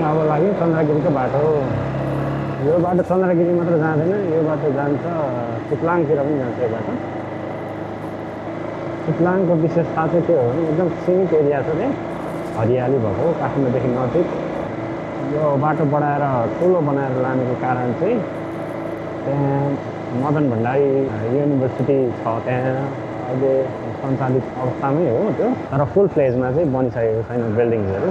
अब लाग्यो चन्द्रगिरीको बाटो। यो बाटो चन्द्रगिरी मात्र जाँदैन, यो बाटो जान्छ चितलाङतिर पनि जान्छ यो बाटो। चितलाङको विशेषता चाहिँ के हो भने एकदम सीमित एरिया छ चाहिँ हरियाली भएको काठमाडौँदेखि नजिक। यो बाटो बढाएर ठुलो बनाएर लानेको कारण चाहिँ त्यहाँ मदन भण्डारी युनिभर्सिटी छ त्यहाँ अहिले सञ्चालित अवस्थामै हो त्यो, तर फुल फ्लेजमा चाहिँ बनिसकेको छैन बिल्डिङ्सहरू,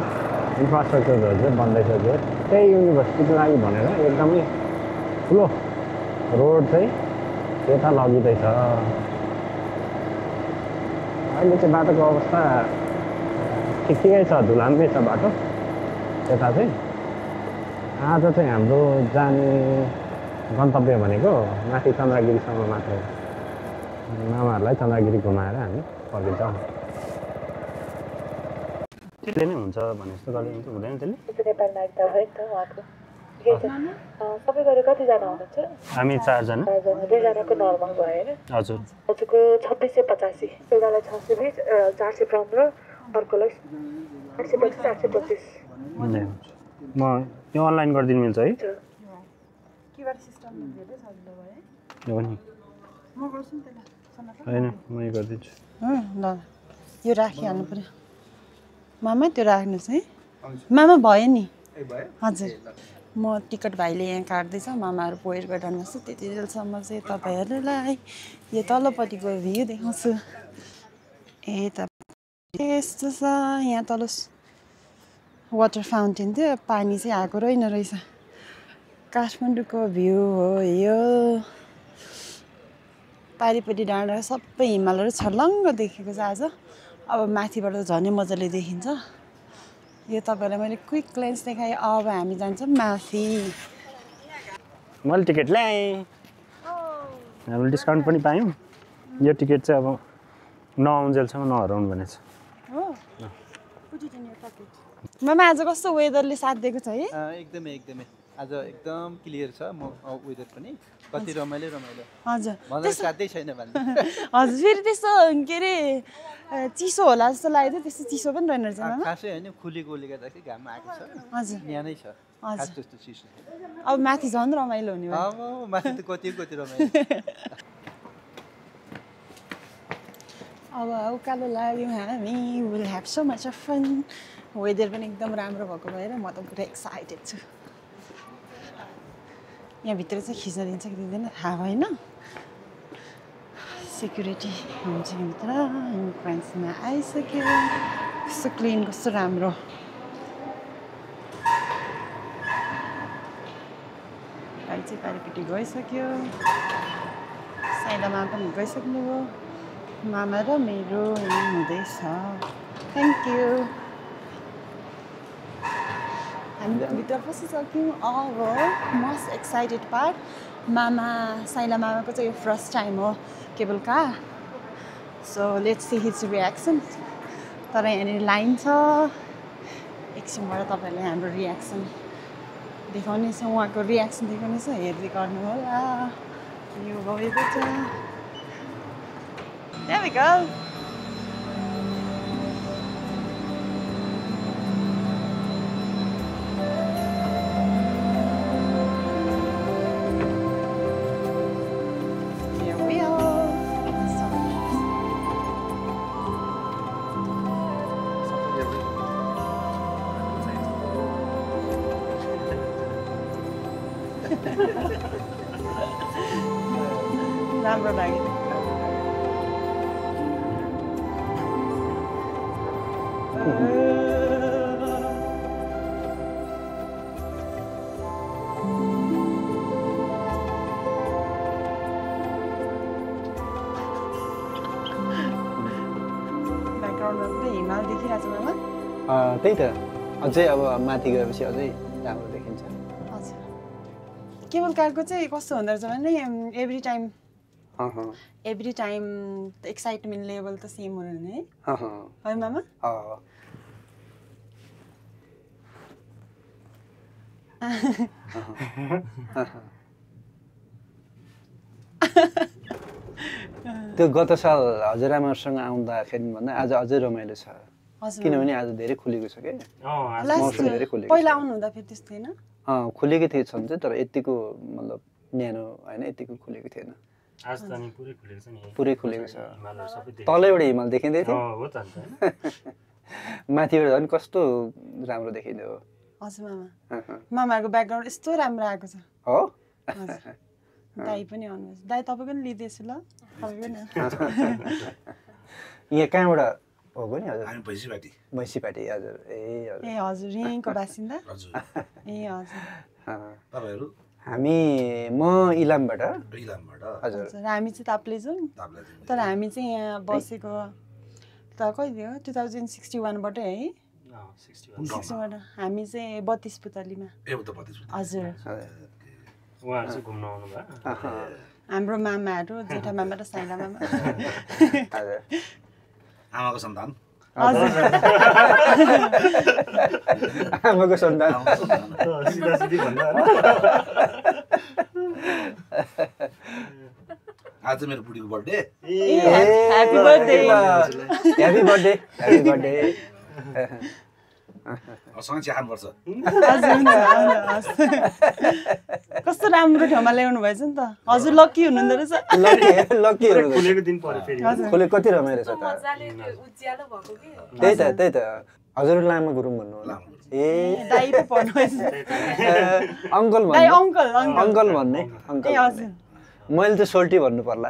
इन्फ्रास्ट्रक्चरहरू चाहिँ बन्दैछ त्यो। त्यही युनिभर्सिटीको लागि भनेर एकदमै ठुलो रोड चाहिँ त्यता लगिँदैछ। अहिले चाहिँ बाटोको अवस्था ठिकै छ, धुलाम्मै छ बाटो त्यता चाहिँ। आज चाहिँ हाम्रो जाने गन्तव्य भनेको माथि चन्द्रगिरीसम्म मात्र हो। मामाहरूलाई चन्द्रगिरी घुमाएर हामी फर्किन्छौँ। त्यसले नै हुन्छ भने जस्तो गरे हुँदैन त्यसले? नेपाल नागरिकता भयो नि त उहाँको। सबै गरेर कतिजना हुनुहुन्छ? हामी 4 जना। 2जनाको नर्मल भयो होइन? हजुर। हजुरको 2685, एउटालाई 620, 415, अर्कोलाई 825, 825। म यो अनलाइन गरिदिनु मिल्छ है? क्युआर सिस्टम धेरै सजिलो भयो। हो नि। म गर्छु नि त्यसलाई। हैन, म यो गरिदिन्छु। ल यो राखिहाल्नु पर्यो। मामा त्यो राख्नुहोस् है। मामा भयो नि? हजुर। म टिकट भाइले यहाँ काट्दैछ, मामाहरू पोएर गरिरहनुहोस्। त्यति बेलसम्म चाहिँ तपाईँहरूलाई यो तल्लोपट्टिको भ्यू देखाउँछु। त यस्तो छ यहाँ तल वाटर फाउन्टेन थियो, पानी चाहिँ आएको रहेछ। काठमाडौँको भ्यू हो यो। पारिपट्टि डाँडा सबै हिमालहरू छर्लङ्ग देखेको छ आज। अब माथिबाट झनै मजाले देखिन्छ। यो तपाईँलाई मैले क्विक लेन्स देखाएँ। अब हामी जान्छौँ माथि। मैले टिकट ल्याएँ। हामीले डिस्काउन्ट पनि पायौँ। यो टिकट चाहिँ अब नआउन्जेलसम्म नहराउनु भनेको छ। हो मामा आज कस्तो वेदरले साथ दिएको छ है? एकदमै आज एकदम क्लियर छ वेदर पनि। कति रमाइलो। हजुर मलाई साध्यै छैन भन्नु। हजुर फेरि त्यस्तो के अरे चिसो होला जस्तो लाग्यो। त्यस्तो चिसो पनि रहेन रहेछ मामा? खासै होइन, खुलेकोले गर्दाखेरि घाम आएको छ। हजुर न्यानै छ। खास त्यस्तो चिसो छ। अब माथि झन् रमाइलो हुने भयो। अब माथि त कति रमाइलो। अब उकालो लाग्यौँ हामी। Will have so much of fun. Weather पनि एकदम राम्रो भएको भएर म त पुरा एक्साइटेड छु। यहाँभित्र चाहिँ खिच्न दिन्छ कि दिँदैन थाहा भएन। सेक्युरिटी हुन्छ यहाँभित्र। इन्ट्रान्समा आइसक्यो। कस्तो क्लिन, कस्तो राम्रो। भाइ चाहिँ पारिपट्टि गइसक्यो। साइदामा पनि गइसक्नुभयो। मामा र मेरो यहाँ हुँदैछ। Thank you. हामी भित्र पसिसक्यौँ। अब मोस्ट एक्साइटेड पार्ट, मामा साइला मामाको चाहिँ यो फर्स्ट टाइम हो cable car. So let's see his reaction. तर यहाँनिर लाइन छ। एकछिनबाट तपाईँहरूले हाम्रो रियाक्सन देखाउनेछ, उहाँको रियाक्सन देखाउनेछ। हेर्दै गर्नु होला। यो गएको छ। There we go. Here we are. राम्रो लाग्यो। हिमाल देखिरहेछ मामा? त्यही त। अझै अब माथि गएपछि अझै राम्रो देखिन्छ। हजुर। केबल कारको चाहिँ कस्तो हुँदो रहेछ भने एभ्री टाइम एक्साइटमेन्ट लेभल त सेम हुनु है? है मामा? त्यो गत साल हजुरआमाहरूसँग आउँदाखेरि भन्दा आज अझै रमाइलो छ। किनभने आज धेरै खुलेको छ के मौसम धेरै खुलेको पहिला आउनु हुँदा फेरि त्यस्तो थिएन खुलेको थिएछ चाहिँ तर यतिको मतलब न्यानो होइन यतिको खुलेको थिएन आज त नि पुरै खुलेको छ नि पुरै खुलेको छ हिमालहरू सबै तलैबाट हिमाल देखिँदै थियो हो त नि माथिबाट झन् कस्तो राम्रो देखिँदै हो हजुर मामाहरूको ब्याकग्राउन्ड यस्तो राम्रो आएको छ हो दाई पनि आउनुहोस् दाई तपाईँ पनि लिँदैछु ल तपाईँ पनि यहाँ कहाँबाट हो नि हजुर हामी भैँसीपाटी हजुर ए हजुर यहीँको बासिन्दा ए हजुर तपाईहरु हामी म इलामबाट हजुर हामी चाहिँ ताप्लेजुङ तर हामी चाहिँ यहाँ बसेको त कहिले हो 2061 बाटै है 61 हामी चाहिँ 32 पुतलीमा हजुर उहाँहरु चाहिँ घुम्न आउनु भयो हाम्रो मामाहरू जेठा मामा र साइला मामा हजुर आमाको सन्तान हजुर आमाको सन्तान सिधा सिधी भन्दा आज मेरो बुढीको birthday happy birthday happy birthday happy birthday सँगै चिया खानुपर्छ हजुर हुन्छ कस्तो राम्रो ठाउँमा ल्याउनु भएछ नि त हजुर लकी हुनुहुँदो रहेछ लकी खुलेको दिन पऱ्यो फेरि खोले कति रमाइलो छ त त्यही त हजुर लामा गुरुङ भन्नु होला ए दाइ पो भन्नु भएछ अङ्कल दाइ भन्नु अङ्कल भन्ने अङ्कल ए हजुर मैले त सोल्टी भन्नु पर्ला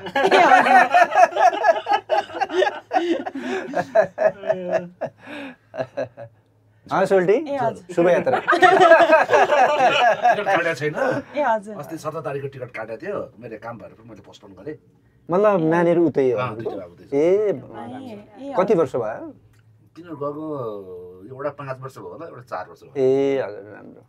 सोल्टी शुभयात्रा टिकट काटेको छैन ए हजुर अस्ति 17 तारिखको टिकट काटेको थियो मेरो काम भएर पनि मैले पोस्टपोन गरेँ मतलब नानीहरू उतै हो ए कति वर्ष भयो तिनीहरू गएको एउटा 5 वर्ष भयो होला एउटा 4 वर्ष भयो ए हजुर राम्रो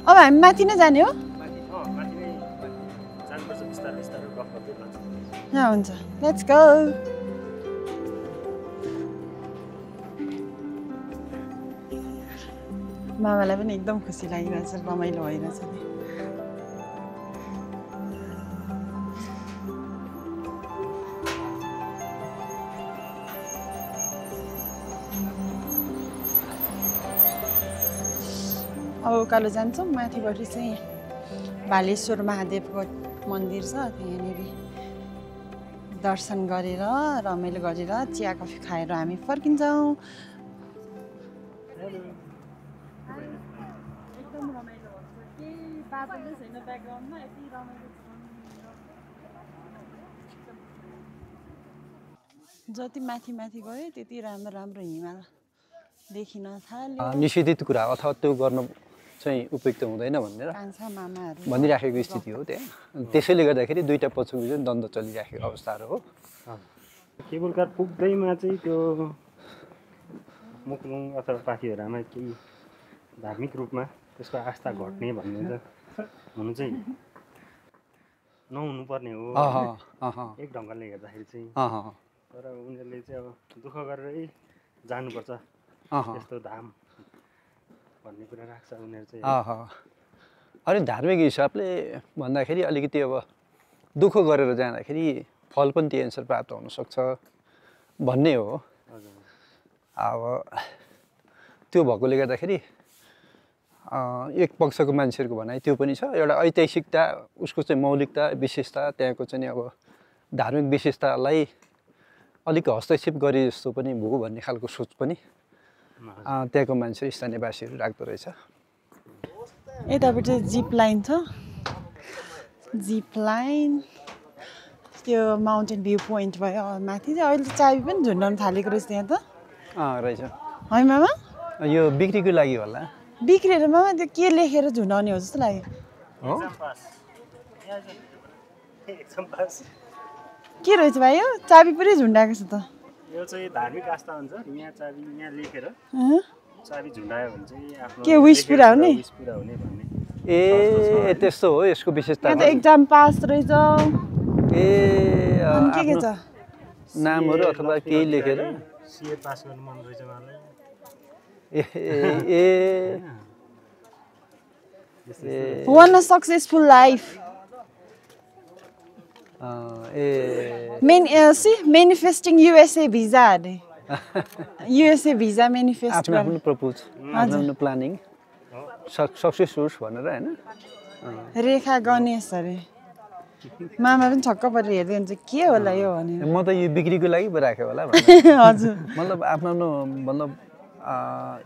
अब हामी माथि नै जाने हो हुन्छ लेट्स गो मामालाई पनि एकदम खुसी लागिरहेछ रमाइलो भइरहेछ नि अब उकालो जान्छौँ माथिबाट चाहिँ भालेश्वर महादेवको मन्दिर छ त्यहाँनिर दर्शन गरेर रमाइलो गरेर चिया कफी खाएर हामी फर्किन्छौँ एकदम रमाइलो हुन्छ केही बाटो छैन ब्याकग्राउन्डमा यति रमाइलो जति माथि माथि गयो त्यति राम्रो राम्रो हिमाल देखिन थाल्यो निषेधित कुरा अथवा त्यो गर्न चाहिँ उपयुक्त हुँदैन भनेर भनिराखेको स्थिति हो त्यहाँ त्यसैले गर्दाखेरि दुईटा पछिको चाहिँ द्वन्द चलिराखेको अवस्थाहरू हो केबल कार पुग्दैमा चाहिँ त्यो मुक्लुङ अथवा पाखिहरामा केही धार्मिक रूपमा त्यसको आस्था घट्ने भन्ने त हुनु चाहिँ नहुनुपर्ने हो एक ढङ्गले हेर्दाखेरि चाहिँ तर उनीहरूले चाहिँ अब दुःख गरेरै जानुपर्छ यस्तो धाम भन्ने कुरा राख्छ उनीहरू चाहिँ अनि धार्मिक हिसाबले भन्दाखेरि अलिकति अब दुःख गरेर जाँदाखेरि फल पनि त्यही अनुसार प्राप्त हुनसक्छ भन्ने हो अब त्यो भएकोले गर्दाखेरि एक पक्षको मान्छेहरूको भनाइ त्यो पनि छ एउटा ऐतिहासिकता उसको चाहिँ मौलिकता विशेषता त्यहाँको चाहिँ अब धार्मिक विशेषतालाई अलिक हस्तक्षेप गरे जस्तो पनि भयो भन्ने खालको सोच पनि त्यहाँको मान्छे स्थानीयवासीहरू राख्दो रहेछ यतापट्टि जिप लाइन छ जिप लाइन त्यो माउन्टेन भ्यू पोइन्ट भयो माथि चाहिँ अहिले चाबी पनि झुन्डाउनु थालेको रहेछ त्यहाँ त रहेछ है मामा यो बिक्रीको लागि होला बिक्रेर मामा त्यो के लेखेर झुन्डाउने हो जस्तो लाग्यो के रहेछ भाइ यो चाबी पुरै झुन्डाएको छ त यो चाहिँ धार्मिक आस्था हुन्छ यहाँ चाबी यहाँ लेखेर चाबी झुन्डायो भने चाहिँ आफ्नो के विश पुरा हुने भन्ने ए त्यस्तो हो यसको विशेषता यहाँ त एक्जाम पास रहेछ ए अनि के आफ्नो छ नामहरू अथवा केही लेखेर सिए पास गर्नु मन रहेछ मलाई one a successful life manifesting USA visa अरे युएसए भिजा मेनिफेस्ट आफ्नो आफ्नो प्रपोज आफ्नो प्लानिङ सक्सेस होस् भनेर होइन रेखा गणेश अरे मामा पनि छक्क परेर हेर्दै हुन्छ के होला यो भनेर म त यो बिक्रीको लागि पो राखेँ होला हजुर मतलब आफ्नो आफ्नो मतलब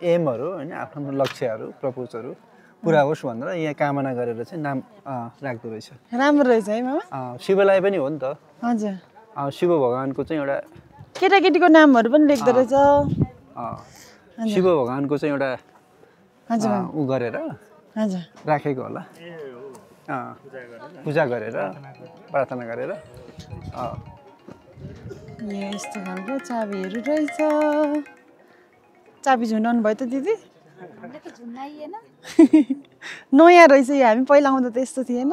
एमहरू होइन आफ्नो आफ्नो लक्ष्यहरू प्रपोजहरू पुरा होस् भनेर यहाँ कामना गरेर चाहिँ नाम राख्दो रहेछ राम्रो रहेछ है मामा शिवलाई पनि हो नि त हजुर शिव भगवान्को चाहिँ एउटा केटाकेटीको नामहरू पनि लेख्दो रहेछ शिव भगवान्को चाहिँ एउटा हजुर उ गरेर हजुर राखेको होला पूजा गरेर प्रार्थना गरेर यस्तो खालको चाबीहरू रहेछ चाबी झुन्डाउनु भयो त दिदी नयाँ रहेछ यो हामी पहिला आउँदा त यस्तो थिएन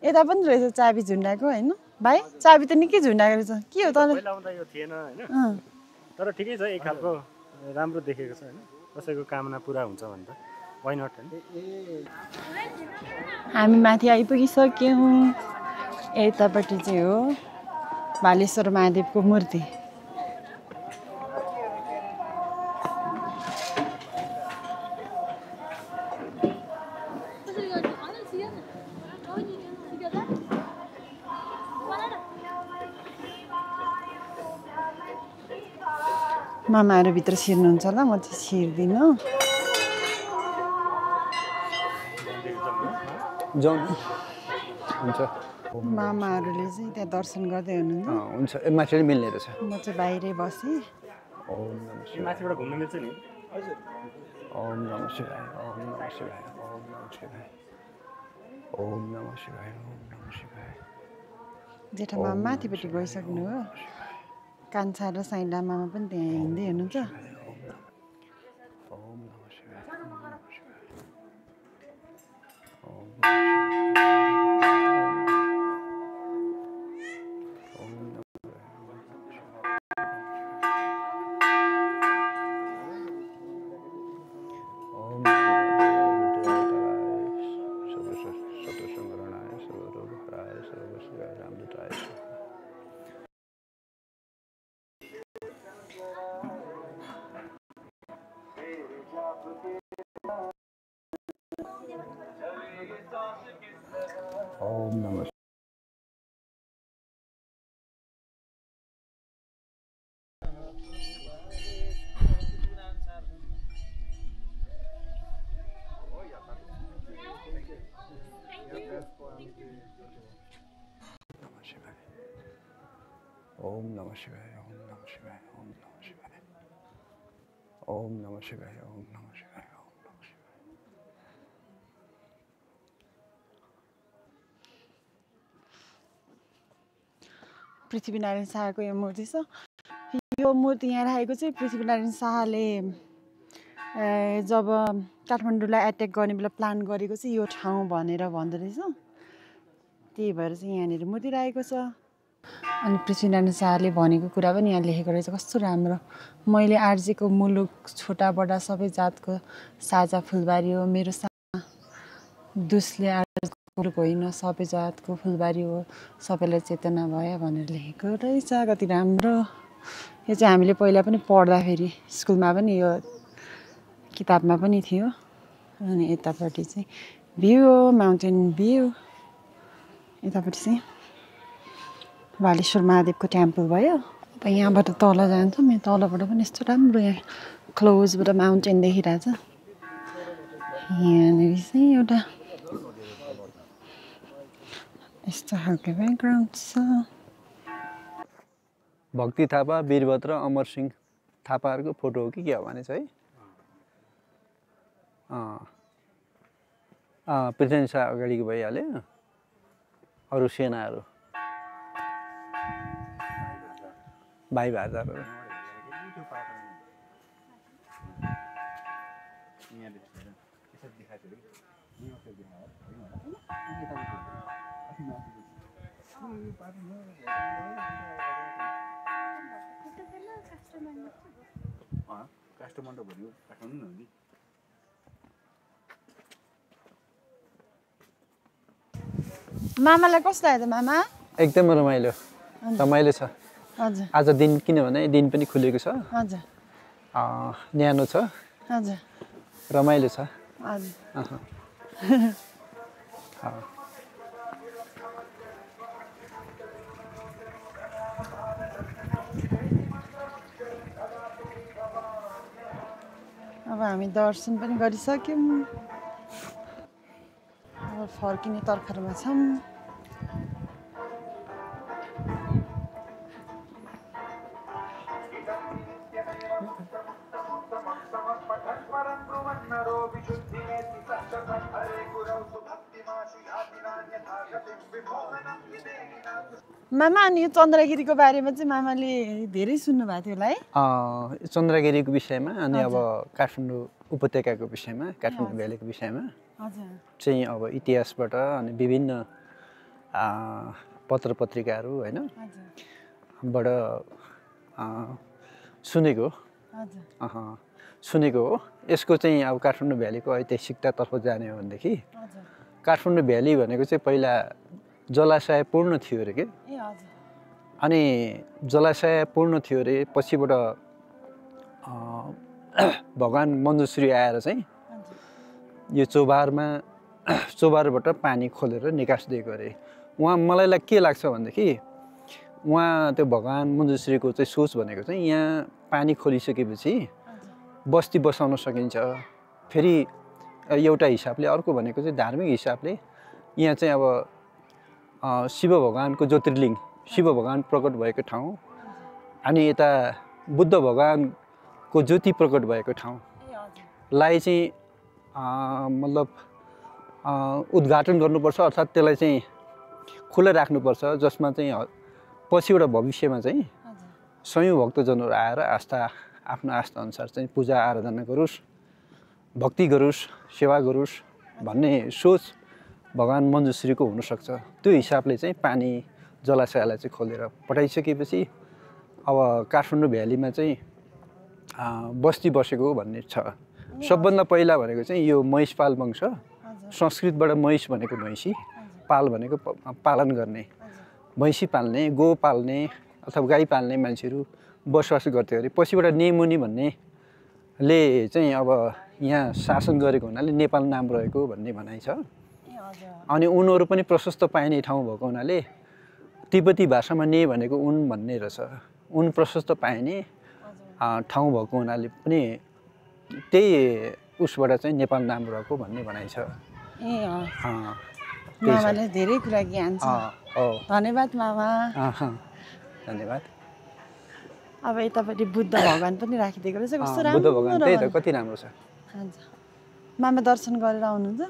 यता पनि रहेछ चाबी झुन्डाएको होइन भाइ चाबी त निकै झुन्डाएको रहेछ के हो तर पहिला आउँदा यो थिएन होइन तर ठिकै छ एक खालको राम्रो देखेको छ होइन कसैको कामना पुरा हुन्छ भने त वाइ नट होइन हामी माथि आइपुगिसक्यौँ यतापट्टि चाहिँ हो भालेश्वर महादेवको मूर्ति मामाहरू भित्र छिर्नुहुन्छ होला म चाहिँ छिर्दिनँ जाउँ हुन्छ मामाहरूले चाहिँ त्यहाँ दर्शन गर्दै हुनुहुन्छ हुन्छ माथि मिल्ने रहेछ म चाहिँ बाहिरै बसेँ ओम नमः शिवाय माथिबाट घुम्नु मिल्छ नि ओम नमः शिवाय ओम नमः शिवाय ओम नमः शिवाय ओम नमः शिवाय ओम नमः शिवाय जेठा मामा माथिपट्टि गइसक्नु हो कान्छा र साइला मामा पनि त्यहाँ हिँड्दै हुनुहुन्छ ओम नमः शिवाय ओम नमः शिवाय ओम ओम नमः ओम नमः शिवाय ओम नमः शिवाय ओम नमः शिवाय ओम नमः शिवाय ओम नमः शिवाय ओम नमः शिवाय पृथ्वीनारायण शाहको यो मूर्ति छ यो मूर्ति यहाँ राखेको चाहिँ पृथ्वीनारायण शाहले जब काठमाडौँलाई एट्याक गर्ने बेला प्लान गरेको चाहिँ यो ठाउँ भनेर भन्दो रहेछ त्यही भएर चाहिँ यहाँनिर मूर्ति राखेको छ अनि पृथ्वीनारायण शाहले भनेको कुरा पनि यहाँ लेखेको रहेछ कस्तो राम्रो मैले आर्जेको मुलुक छोटा बडा सबै जातको साझा फुलबारी हो मेरो दुसले आर्जेको मुलुक होइन सबै जातको फुलबारी हो सबैलाई चेतना भयो भनेर लेखेको रहेछ कति राम्रो यो चाहिँ हामीले पहिला पनि पढ्दाखेरि स्कुलमा पनि यो किताबमा पनि थियो अनि यतापट्टि चाहिँ भ्यू हो माउन्टेन भ्यू यतापट्टि चाहिँ भालेश्वर महादेवको टेम्पल भयो अब यहाँबाट तल जान्छौँ यहाँ तलबाट पनि यस्तो राम्रो यहाँ क्लोजबाट माउन्टेन देखिरहेछ यहाँनिर चाहिँ एउटा यस्तो खालको ब्याकग्राउन्ड छ भक्ति थापा वीरभद्र अमर सिंह थापाहरूको फोटो हो कि के हो भने चाहिँ पृथ्वी शाह अगाडिको भइहाल्यो अरू सेनाहरू भाइ भाजाहरू काष्ठमण्डप भन्यो काठमाडौँ न नि मामालाई कस्तो लाग्यो त मामा? एकदमै रमाइलो रमाइलो छ। हजुर आज दिन किनभने दिन पनि खुलेको छ, हजुर न्यानो छ, हजुर रमाइलो छ। हजुर अब हामी दर्शन पनि गरिसक्यौँ। अब फर्किने तर्खरमा छौँ। मामा अनि यो चन्द्रगिरीको बारेमा चाहिँ मामाले धेरै सुन्नुभएको थियो होला है? चन्द्रगिरीको विषयमा अनि अब काठमाडौँ उपत्यकाको विषयमा, काठमाडौँ भ्यालीको विषयमा हजुर चाहिँ अब इतिहासबाट अनि विभिन्न पत्र पत्रिकाहरू होइन हजुर बाट सुनेको हजुर सुनेको हो। यसको चाहिँ अब काठमाडौँ भ्यालीको ऐतिहासिकतातर्फ जाने हो भनेदेखि हजुर काठमाडौँ भ्याली भनेको चाहिँ पहिला जलाशय पूर्ण थियो अरे के। ए हजुर अनि जलाशय पूर्ण थियो अरे, पछिबाट भगवान् मञ्जुश्री आएर चाहिँ हजुर यो चोबारबाट पानी खोलेर निकास दिएको अरे। उहाँ मलाई के लाग्छ भनेदेखि उहाँ त्यो भगवान् मञ्जुश्रीको चाहिँ सोच भनेको चाहिँ यहाँ पानी खोलिसकेपछि बस्ती बसाउन सकिन्छ। फेरि एउटा हिसाबले अर्को भनेको चाहिँ धार्मिक हिसाबले यहाँ चाहिँ अब शिव भगवानको ज्योतिर्लिङ्ग, शिव भगवान प्रकट भएको ठाउँ अनि यता बुद्ध भगवानको ज्योति प्रकट भएको ठाउँलाई चाहिँ मतलब उद्घाटन गर्नुपर्छ, अर्थात् त्यसलाई चाहिँ खुला राख्नुपर्छ, जसमा चाहिँ पछिबाट भविष्यमा चाहिँ सयौँ भक्तजनहरू आएर आफ्नो आस्था अनुसार चाहिँ पूजा आराधना गरोस्, भक्ति गरोस्, सेवा गरोस् भन्ने सोच भगवान् मञ्जुश्रीको हुनसक्छ। त्यो हिसाबले चाहिँ पानी जलाशयलाई चाहिँ खोलेर पठाइसकेपछि अब काठमाडौँ भ्यालीमा चाहिँ बस्ती बसेको भन्ने छ। सबभन्दा पहिला भनेको चाहिँ यो महिषपाल वंश, संस्कृतबाट महिष भनेको भैँसी, पाल भनेको पालन गर्ने, भैँसी पाल्ने, गो पाल्ने अथवा गाई पाल्ने मान्छेहरू बसोबास गर्थ्यो अरे। पछिबाट नेमुनी भन्नेले चाहिँ अब यहाँ शासन गरेको हुनाले नेपाल नाम रहेको भन्ने भनाइ छ। अनि उनहरू पनि प्रशस्त पाइने ठाउँ भएको हुनाले तिब्बती भाषामा ने भनेको उन भन्ने रहेछ। उन प्रशस्त पाइने ठाउँ भएको हुनाले पनि त्यही उसबाट चाहिँ नेपाल नाम रहेको भन्ने भनाइ छ। मामाले धेरै कुरा ज्ञान छ। धन्यवाद मामा। धन्यवाद। अब यतापट्टि बुद्ध भगवान पनि राखिदिएको रहेछ, कस्तो राम्रो। बुद्ध भगवान त्यही त कति राम्रो छ। हजुर मामा दर्शन गरेर आउनुहुन्छ?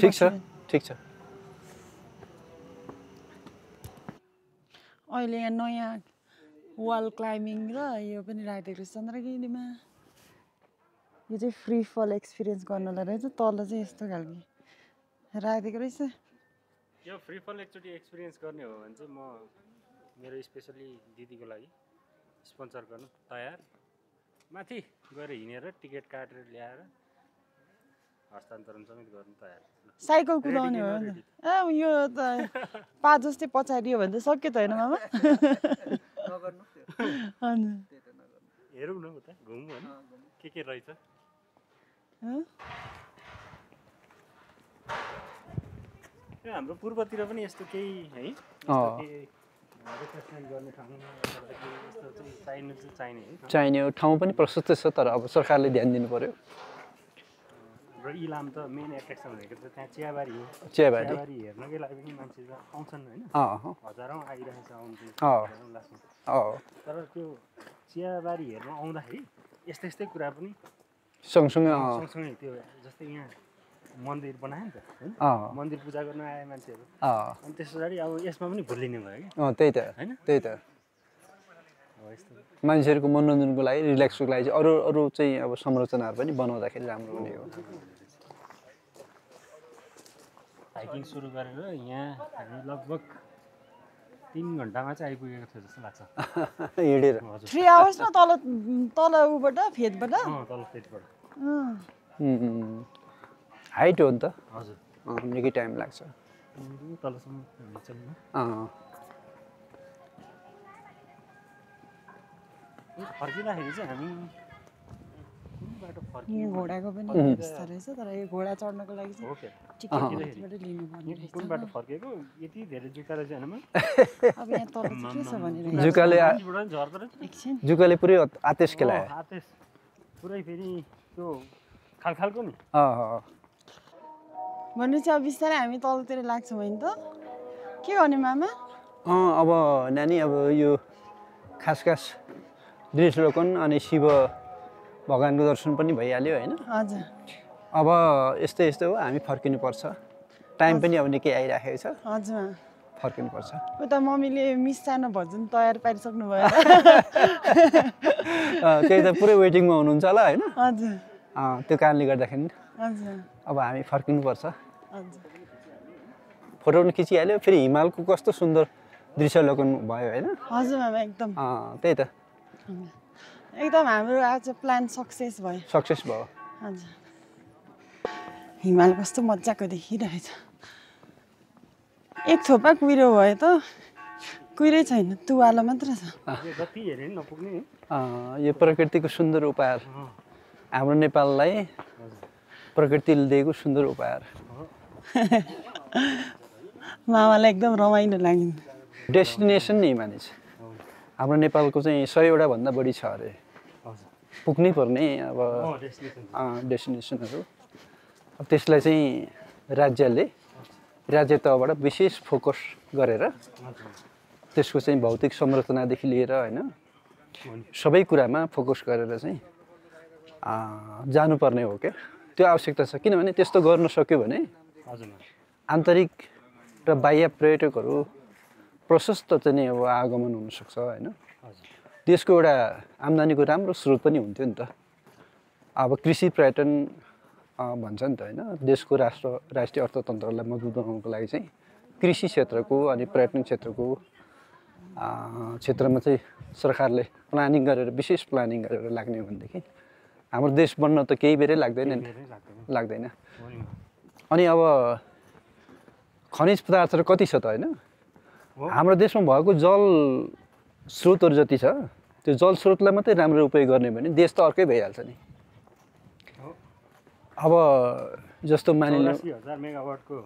ठिक छ ठिक छ। अहिले यहाँ नयाँ वाल क्लाइम्बिङ र यो पनि राखिदिएको रहेछ चन्द्रगिरीमा। यो चाहिँ फ्री फल एक्सपिरियन्स गर्नलाई रहेछ, तल चाहिँ यस्तो खालको राखिदिएको रहेछ। यो फ्री फल एकचोटि एक्सपिरियन्स गर्ने हो भने चाहिँ म मेरो स्पेसली दिदीको लागि स्पोन्सर गर्नु तयार। माथि गएर हिँडेर टिकट काटेर ल्याएर हस्तान्तरण समेत गर्नु तयार। साइकल कुदाउने हो नि त। यो त पा जस्तै पछाडि हो भने त सक्यो त होइन मामा? हेरौँ न उता घुमौँ होइन के रहेछ। हाम्रो पूर्वतिर पनि यस्तो केही है चाहिने ठाउँ पनि प्रशस्त छ, तर अब सरकारले ध्यान दिनु पर्यो। र इलाम त मेन एट्र्याक्सन भनेको त त्यहाँ चियाबारी हो। चियाबारी हेर्नकै लागि पनि मान्छे आउँछन् होइन, हजारौँ आइरहेछ आउँछन्। तर त्यो चियाबारी हेर्न आउँदाखेरि यस्तै कुरा पनि सँगसँगै त्यो जस्तै यहाँ मन्दिर बनायो नि त होइन, मन्दिर पूजा गर्न आए मान्छेहरू, अनि त्यस पछाडि अब यसमा पनि भुलिने भयो कि। त्यही त होइन, त्यही त मान्छेहरूको मनोरञ्जनको लागि, रिल्याक्सको लागि चाहिँ अरू चाहिँ अब संरचनाहरू पनि बनाउँदाखेरि राम्रो हुने हो। हाइकिङ सुरु गरेर यहाँ हामी लगभग 3 घन्टामा चाहिँ आइपुगेको थियो जस्तो लाग्छ हिँडेर। 3 आवर्स न तल तल उबाट फेदबाट तल फेदबाट। हाइट हो नि त। हजुर निकै टाइम लाग्छ। तलसम्म चल्नु फर्किँदाखेरि चाहिँ हामी कुन बाटो फर्कियो? यहाँ घोडाको पनि व्यवस्था रहेछ तर यो घोडा चढ्नको लागि चाहिँ टिकट यतिबाट लिनुपर्ने रहेछ। कुन बाटो फर्केको यति धेरै जुका रहेछ हैन अब यहाँ तल चाहिँ के छ भनेर जुकाले झर्दो रहेछ एकछिन जुकाले पुरै आतेश खेलायो। आतेश पुरै फेरि त्यो खालखालको नि भनेपछि अब बिस्तारै हामी तलतिर लाग्छौँ होइन त के गर्ने मामा? अब नानी अब यो खास दृश्यलोकन अनि शिव भगवानको दर्शन पनि भइहाल्यो होइन। हजुर अब यस्तै हो हामी फर्किनुपर्छ। टाइम पनि अब निकै आइराखेको छ। हजुर फर्किनुपर्छ। उता मम्मीले मिष्टान्न भोजन तयार पारिसक्नु भयो। त्यही त पुरै वेटिङमा हुनुहुन्छ होला होइन। हजुर त्यो कारणले गर्दाखेरि हजुर अब हामी फर्किनुपर्छ। हजुर फोटो पनि खिचिहाल्यो। फेरि हिमालको कस्तो सुन्दर दृश्यलोकन भयो होइन। हजुर मामा एकदम त्यही त एकदम हाम्रो आज प्लान सक्सेस भयो। सक्सेस भयो। हजुर हिमाल कस्तो मजाको देखिरहेछ। एक थोपा कुहिरो भयो त कुहिरै छैन तुवालो मात्र छ। जति हेरे नि नपुग्ने यो प्रकृतिको सुन्दर उपहार हाम्रो नेपाललाई प्रकृतिले दिएको सुन्दर उपहार। मामालाई एकदम रमाइलो लाग्यो। डेस्टिनेसन नै मानिस हाम्रो नेपालको चाहिँ 100 भन्दा बढी छ अरे पुग्नै पर्ने अब डेस्टिनेसनहरू। अब त्यसलाई चाहिँ राज्य तहबाट विशेष फोकस गरेर त्यसको चाहिँ भौतिक संरचनादेखि लिएर होइन सबै कुरामा फोकस गरेर चाहिँ जानुपर्ने हो क्या। त्यो आवश्यकता छ किनभने त्यस्तो गर्न सक्यो भने आन्तरिक र बाह्य पर्यटकहरू प्रशस्त चाहिँ नि अब आगमन हुनसक्छ होइन। देशको एउटा आम्दानीको राम्रो स्रोत पनि हुन्थ्यो नि त। अब कृषि पर्यटन भन्छ नि त होइन। देशको राष्ट्रिय अर्थतन्त्रलाई मजबुत बनाउनको लागि चाहिँ कृषि क्षेत्रको अनि पर्यटन क्षेत्रमा चाहिँ सरकारले प्लानिङ गरेर विशेष प्लानिङ गरेर लाग्ने हो भनेदेखि हाम्रो देश बन्न त केही बेरै लाग्दैन अनि अब खनिज पदार्थहरू कति छ त होइन। हाम्रो देशमा भएको जल स्रोतहरू जति छ त्यो जल स्रोतलाई मात्रै राम्रो उपयोग गर्ने भने देश त अर्कै भइहाल्छ नि। अब जस्तो मानिलिनु 80,000 मेगावाटको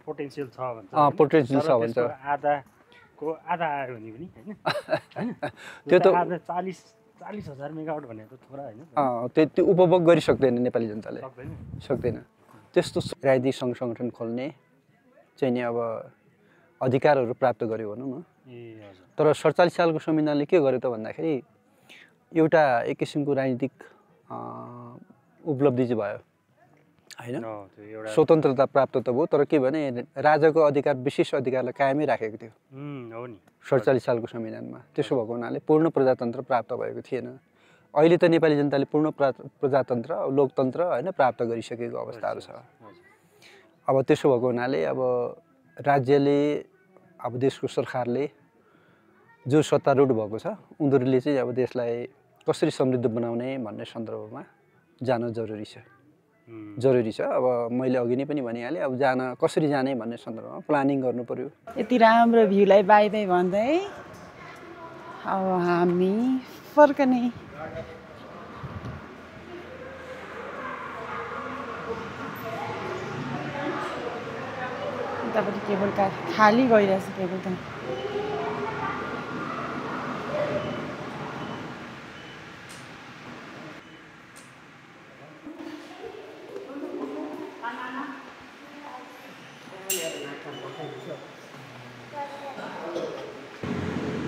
पोटेन्सियल छ भन्छ। पोटेन्सियल छ भन्छ। आधा आयो भने पनि हैन त्यो त 40,000 मेगावाट भने त थोडा हैन। त्यो उपभोग गरिसक्दैन नेपाली जनताले सक्दैन। त्यस्तो राजनीतिक सङ्घ सङ्गठन खोल्ने चाहिँ नि अब अधिकारहरू प्राप्त गर्यो भनौँ न। तर 47 सालको संविधानले के गर्यो त भन्दाखेरि एउटा एक किसिमको राजनीतिक उपलब्धि चाहिँ भयो होइन। स्वतन्त्रता प्राप्त त भयो तर के भने राजाको अधिकार विशेष अधिकारलाई कायमै राखेको थियो 47 सालको संविधानमा। त्यसो भएको हुनाले पूर्ण प्रजातन्त्र प्राप्त भएको थिएन। अहिले त नेपाली जनताले पूर्ण प्रजातन्त्र लोकतन्त्र होइन प्राप्त गरिसकेको अवस्थाहरू छ। अब त्यसो भएको हुनाले अब राज्यले अब देशको सरकारले जो सत्तारूढ भएको छ उनीहरूले चाहिँ अब देशलाई कसरी समृद्ध बनाउने भन्ने सन्दर्भमा जान जरुरी छ। अब मैले अघि नै पनि भनिहालेँ अब कसरी जाने भन्ने सन्दर्भमा प्लानिङ गर्नु पर्यो। यति राम्रो भ्यूलाई बाई बाई भन्दै अब हामी फर्कने। यतापट्टि केबल कार खाली गइरहेछ केबल कार।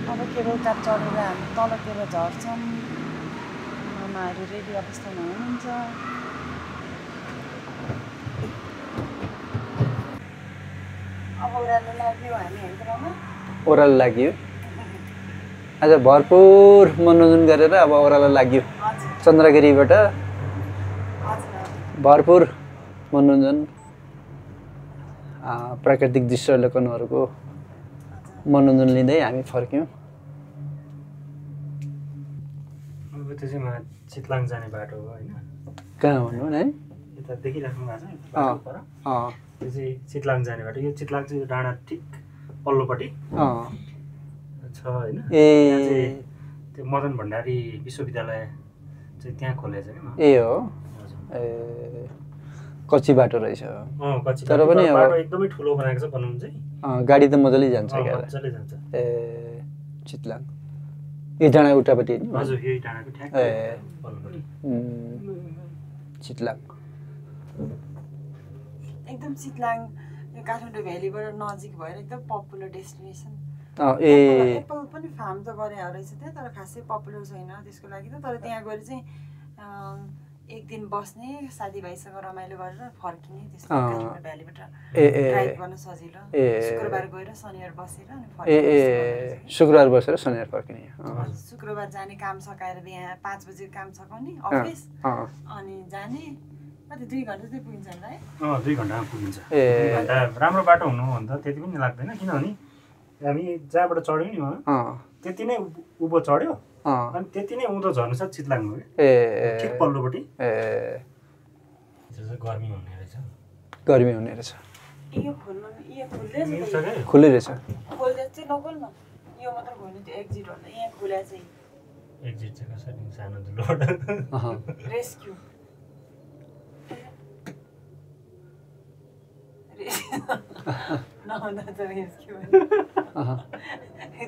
अब केबल कार चढेर हामी तलतिर झर्छौँ। मामाहरू रेडी अवस्थामा हुनुहुन्छ। अब ओह्रालो लाग्यो हामी हेर्दैमा ओह्रालो लाग्यो। आज भरपुर मनोरञ्जन गरेर अब ओह्रालो लाग्यो। चन्द्रगिरीबाट भरपुर मनोरञ्जन प्राकृतिक दृश्य अवलोकनहरूको मनोरञ्जन लिँदै हामी फर्क्यौँ। अब त्यो चाहिँ चितलाङ जाने बाटो हो होइन? कहाँ भन्नु है? यता देखिराख्नु भएको छ बाटो पर? त्यो चाहिँ चितलाङ जाने बाटो। यो चितलाङ चाहिँ डाँडा ठिक पल्लोपट्टि छ होइन? त्यहाँ चाहिँ त्यो मदन भण्डारी विश्वविद्यालय चाहिँ त्यहाँ खोलेको छ कि? ए हो, ए कच्ची बाटो रहेछ। कच्ची तर पनि बाटो एकदमै ठुलो बनाएको छ बनाउनु चाहिँ। गाडी त मजाले जान्छ क्या? मजाले जान्छ। ए चितलाङ यो डाँडा उठापट्टि? हजुर, यही डाँडाको ठ्याक्कै पल्लोपट्टि चितलाङ। एकदम चितलाङ यो काठमाडौँ भ्यालीबाट नजिक भएर एकदम पपुलर डेस्टिनेसन। एप्पल पनि फार्म त गरे रहेछ त्यहाँ, तर खासै पपुलर छैन त्यसको लागि त। तर त्यहाँ गएर चाहिँ एक दिन बस्ने, साथीभाइसँग रमाइलो गरेर फर्किने, त्यसको काठमाडौँ भ्यालीबाट ड्राइभ गर्न सजिलो। शुक्रबार गएर शनिबार बसेर अनि फर्किने। शुक्रबार बसेर शनिबार फर्किने। शुक्रबार जाने काम सकाएर बिहान 5 बजे काम सकाउने अफिस, अनि जाने कति 2 घन्टा चाहिँ पुगिन्छ होला है? 2 घन्टामा पुगिन्छ। 2 घन्टा राम्रो बाटो हुनु भन्दा त्यति पनि लाग्दैन, किनभने हामी जहाँबाट चढ्यौँ नि त्यति नै उँभो चढ्यो अनि त्यति नै उँधो झर्नु छ चितलाङ हो कि ठिक पल्लोपट्टि। गर्मी हुने रहेछ। गर्मी हुने रहेछ। यो खोल्नु, यो खुल्दै खुल्लै रहेछ। खोल्दै चाहिँ नखोल्नु, यो मात्र खोल्नु। त्यो एक्जिट भन्दा यहाँ खुला चाहिँ एक्जिट चाहिँ कसरी सानो धुलोबाट रेस्क्यु नहुँदा त रेस्क्यु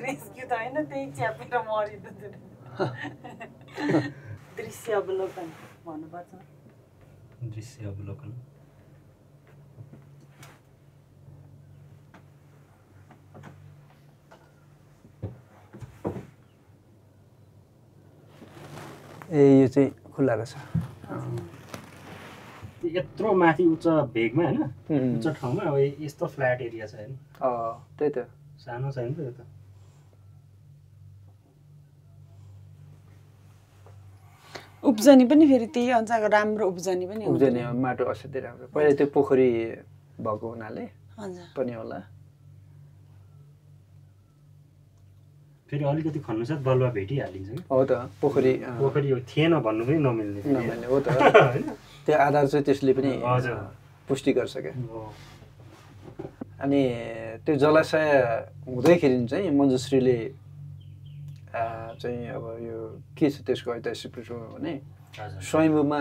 रेस्क्यु त होइन, त्यही च्यापेर मरिँदो दृश्य अवलोकन भन्नुपर्छ। दृश्य अवलोकन। ए यो चाहिँ खुल्ला रहेछ। यत्रो माथि उच्च भेगमा होइन, उच्च ठाउँमा अब यस्तो फ्ल्याट एरिया छ होइन? त्यही त, सानो छैन त यो त। उब्जनी पनि फेरि त्यही अनुसारको राम्रो उब्जनी पनि उब्जनी माटो असाध्यै राम्रो। पहिला त्यो पोखरी भएको हुनाले पनि होला। फेरि अलिकति खन्नु छ बलुवा भेटिहालिन्छ कि? हो त, पोखरी थिएन भन्नु पनि नमिल्ने हो त। त्यो आधार चाहिँ त्यसले पनि पुष्टि गर्छ क्या। अनि त्यो जलाशय हुँदैखेरि चाहिँ मञ्जुश्रीले चाहिँ अब यो के छ त्यसको ऐतिहासिक पृष्ठभूमि भने स्वयम्भूमा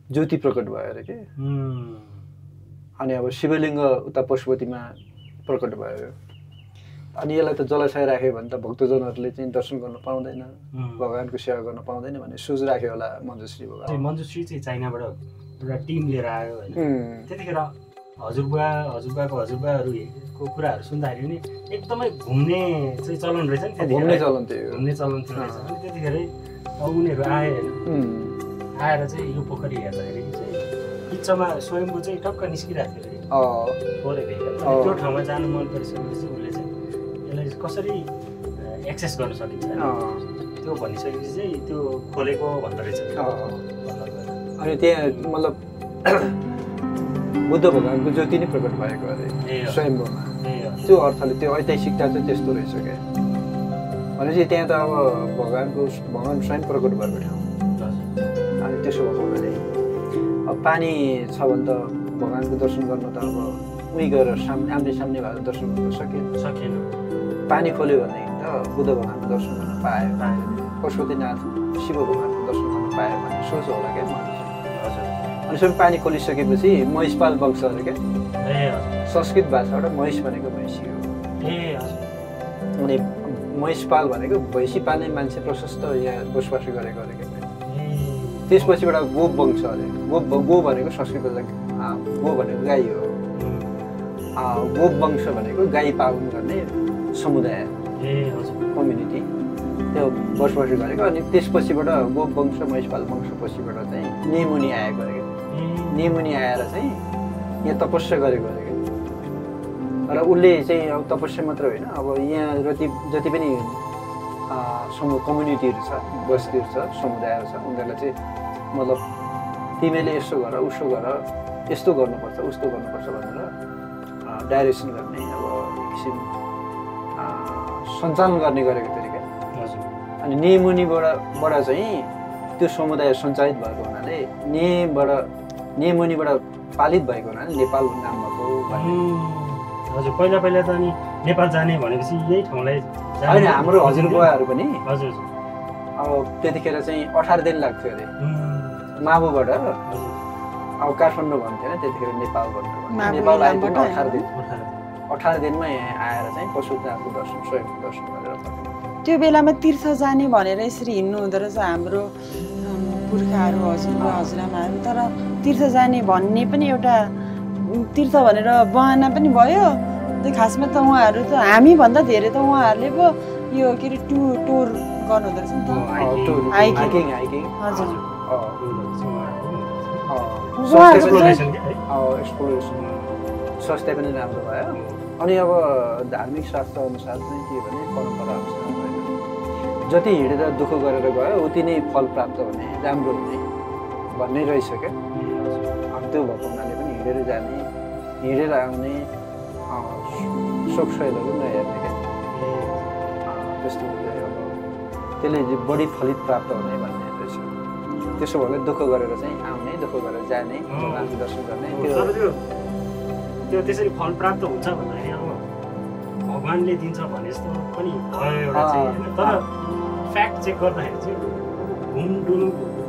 ज्योति प्रकट भयो अरे के। अनि अब शिवलिङ्ग उता पशुपतिमा प्रकट भयो। अनि यसलाई त जलाशय राख्यो भने त भक्तजनहरूले चाहिँ दर्शन गर्न पाउँदैन, भगवानको सेवा गर्न पाउँदैन भन्ने सोच राख्यो होला मञ्जुश्री भगवान। मञ्जुश्री चाहिँ चाइनाबाट एउटा टिम लिएर आयो होइन। त्यतिखेर हजुरबाको हजुरबाहरूको कुराहरू सुन्दाखेरि नि एकदमै घुम्ने चाहिँ चलन रहेछ नि। घुम्ने चलन थियो रहेछ। अनि त्यतिखेरै उनीहरू आए होइन, आएर चाहिँ यो पोखरी हेर्दाखेरि चाहिँ बिचमा स्वयम्भू चाहिँ टक्क निस्किरहेको थियो थोरै भेग। त्यो ठाउँमा जानु मन परिसकेपछि उसले चाहिँ यसलाई कसरी एक्सेस गर्न सकिन्छ त्यो भनिसकेपछि चाहिँ त्यो खोलेको भन्दो रहेछ। अनि त्यहाँ मतलब बुद्ध भगवानको ज्योति नै प्रकट भएको अरे स्वयम्भूमा। त्यो अर्थले त्यो ऐतिहासिकता चाहिँ त्यस्तो रहेछ क्या। भनेपछि त्यहाँ त अब भगवान स्वयं प्रकट भएको ठाउँ। अनि त्यसो भएको हुनाले अब पानी छ भने त भगवानको दर्शन गर्न त अब उही गएर आम्ने सामने भएर दर्शन गर्न सकेन। पानी खोल्यो भनेदेखि त बुद्ध भगवानको दर्शन गर्न पायो, पशुपतिनाथ शिव भगवानको दर्शन गर्न पायो भन्ने सोच होला क्या मलाई। अनि सबै पानी खोलिसकेपछि महिषपाल वंश अरे क्या। संस्कृत भाषाबाट महिष भनेको भैँसी हो। अनि महिषपाल भनेको भैँसी पाल्ने मान्छे प्रशस्त यहाँ बसोबास गरेको अरे क्या। त्यसपछिबाट गो वंश अरे। गो भनेको संस्कृत गो भनेको गाई हो। गो वंश भनेको गाई पालन गर्ने समुदाय कम्युनिटी, त्यो बसोबास गरेको। अनि त्यसपछिबाट गो वंश महिषपाल वंश पछिबाट चाहिँ निमुनि आएको अरे क्या। निमुनि आएर चाहिँ यहाँ तपस्या गरेको अरे क्या। र उसले चाहिँ अब तपस्या मात्र होइन, अब यहाँ जति पनि कम्युनिटीहरू छ, बस्तीहरू छ, समुदायहरू छ, उनीहरूलाई चाहिँ मतलब तिमीले यसो गर उसो गर, यस्तो गर्नुपर्छ उस्तो गर्नुपर्छ भनेर डाइरेक्सन गर्ने अब एक किसिम सञ्चालन गर्ने गरेको थियो क्या। अनि नेमुनिबाट चाहिँ त्यो समुदाय सञ्चालित भएको हुनाले नेमुनिबाट पालित भएको हुनाले नेपाल नाम भएको भन्ने। हजुर पहिला त अनि नेपाल जाने भनेपछि यही ठाउँलाई होइन हाम्रो हजुरबुवाहरू पनि हजुर अब त्यतिखेर चाहिँ 18 दिन लाग्थ्यो अरे माबुबाट। अब काठमाडौँ भन्थ्यो होइन त्यतिखेर नेपाल भन्थ्यो। नेपाल आइपुग्नु 18 दिनमा यहाँ आएर चाहिँ पशुपतिनाथको दर्शन स्वयंको दर्शन गरेर त्यो बेलामा तीर्थ जाने भनेर यसरी हिँड्नु हुँदो रहेछ हाम्रो पुर्खाहरू हजुरआमाहरू। तर तीर्थ जाने भन्ने पनि एउटा तीर्थ भनेर बहाना पनि भयो। त्यो खासमा त उहाँहरू त हामीभन्दा धेरै त उहाँहरूले पो यो के अरे टुर गर्नुहुँदो रहेछ नि त, हाइकिङ। हजुर एक्सप्लोरेसन स्वास्थ्य पनि राम्रो भयो। अनि अब धार्मिक शास्त्र अनुसार चाहिँ के भने परम्परा अनुसार जति हिँडेर दुःख गरेर गयो उति नै फल प्राप्त हुने राम्रो हुने भन्ने रहेछ क्या। अनि त्यो भएको हुनाले पनि हिँडेर जाने हिँडेर आउने शोक शैलहरू नहेर्ने क्या। त्यस्तो अब त्यसले बढी फलित प्राप्त हुने भन्ने रहेछ। त्यसो भए दुःख गरेर चाहिँ आउने दुःख गरेर जाने भगवानको दर्शन गर्ने त्यो त्यसरी फल प्राप्त हुन्छ भन्दाखेरि अब भगवान्ले दिन्छ भने जस्तो पनि भयो एउटा चाहिँ होइन। तर फ्याक्ट चेक गर्दाखेरि चाहिँ घुमडुल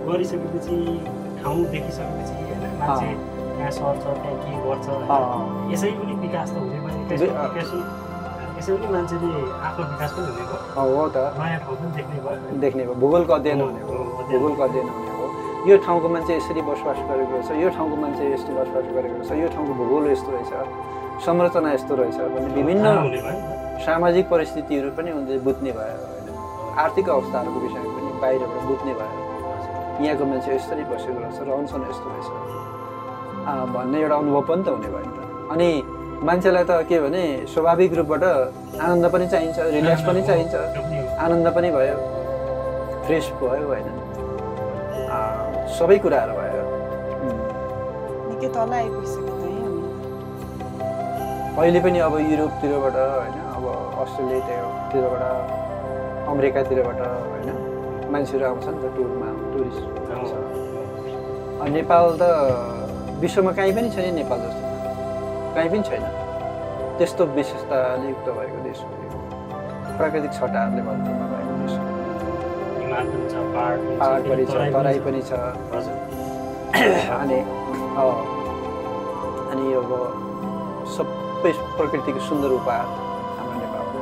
गरिसकेपछि ठाउँ देखिसकेपछि होइन मान्छे कहाँ सर्छ त्यहाँ के गर्छ यसै पनि विकास त हुने भयो। यसै पनि मान्छेले आफ्नो विकास पनि हुने भयो। हो त नयाँ ठाउँ पनि देख्ने भयो। भूगोलको अध्ययन हुने हो। भूगोलको अध्ययन हुने हो। यो ठाउँको मान्छे यसरी बसोबास गरेको रहेछ, यो ठाउँको मान्छे यस्तो बसोबास गरेको रहेछ, यो ठाउँको भूगोल यस्तो रहेछ, संरचना यस्तो रहेछ भन्ने विभिन्न सामाजिक परिस्थितिहरू पनि उनले बुझ्ने भयो होइन। आर्थिक अवस्थाहरूको विषयमा पनि बाहिरबाट बुझ्ने भयो। यहाँको मान्छे यसरी बसेको रहेछ, रहनसहन यस्तो रहेछ भन्ने एउटा अनुभव पनि त हुने भयो नि त। अनि मान्छेलाई त के भने स्वाभाविक रूपबाट आनन्द पनि चाहिन्छ, रिल्याक्स पनि चाहिन्छ, आनन्द पनि भयो, फ्रेस भयो होइन, सबै कुराहरू भयो। निकै तल आइपुगिसक्यो त अहिले पनि अब युरोपतिरबाट होइन, अब अस्ट्रेलियातिरबाट, अमेरिकातिरबाट होइन मान्छेहरू आउँछ नि त टुरमा, टुरिस्ट आउँछ। नेपाल त विश्वमा कहीँ पनि छैन नेपाल जस्तो, कहीँ पनि छैन त्यस्तो विशेषताले युक्त भएको देश हो। प्राकृतिक छटाहरूले भरपूर भएको देश हो। पहाड पनि छ, तराई पनि छ। अनि अब सबै प्रकृतिको सुन्दर उपहार हाम्रो नेपालको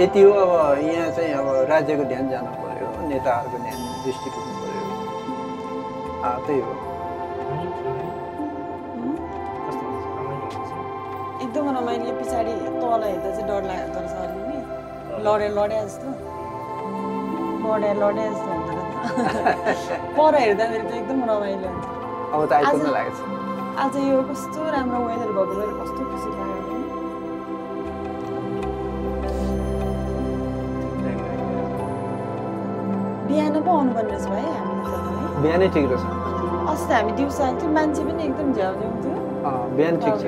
यति हो। अब यहाँ चाहिँ अब राज्यको ध्यान जानु पर्यो, नेताहरूको ध्यान दृष्टि पुग्नु पर्यो, त्यही हो। एकदम रमाइलो। पछाडि तल हेर्दा चाहिँ डर लाग्दो रहेछ अलिअलि, लडे जस्तो लडे जस्तो हुँदो रहेछ। पर हेर्दाखेरि चाहिँ एकदम रमाइलो हुन्छ। अब त आइपुग्न लागेको छ। आज यो कस्तो राम्रो वेदर भएको भएर कस्तो खुसी लाग्यो नि। बिहान पो आउनुपर्ने रहेछ भाइ हामीले त। बिहानै ठिक रहेछ। अस्ति हामी दिउँसो आएको थियौँ, मान्छे पनि एकदम झ्याउ थियो। बिहान ठिक छ।